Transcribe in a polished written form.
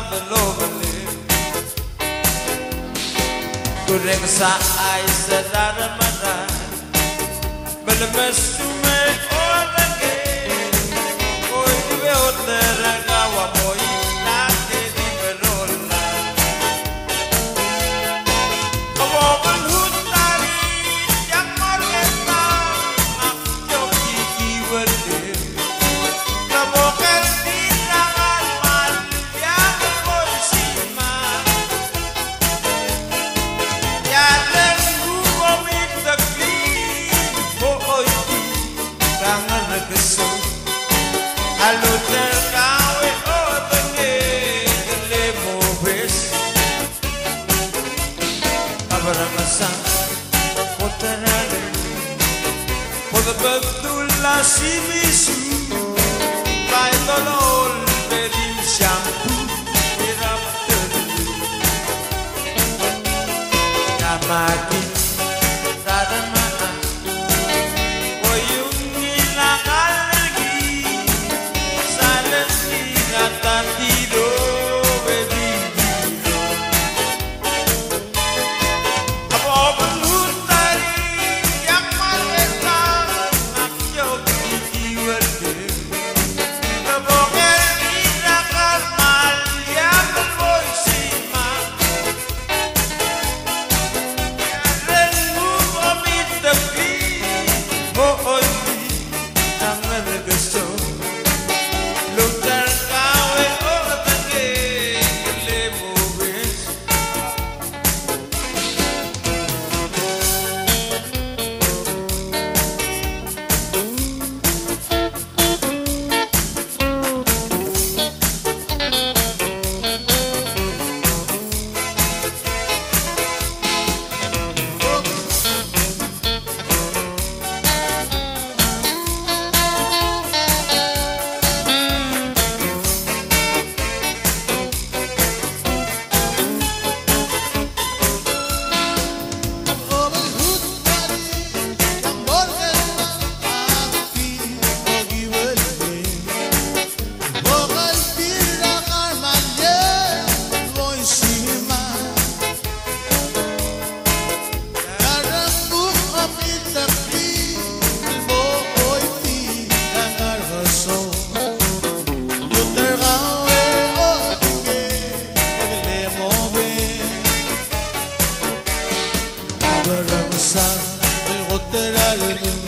beloved. Kurang sa ay sa daramanan, balamas tume orage, oy dibe oteragawa moy nake di berola. Kabobal hutari yang moreta, akyo kikiwerde. Klebokel di tangan mal yang bersima. Halo terkawe otenge Klebokel Abaramasan Potarale Poda betul la simisu Bai tolol bedim shampoo Irap terdu Namaki Radamana Wayung ilakal Tantido bebido Abobal hutari yang maleta Akyo kikiwerde Klebokel di nakar mal yang bersima. Yarenmu komit tepi Boy nang nergeso Lutar Abaramasan, el hotel al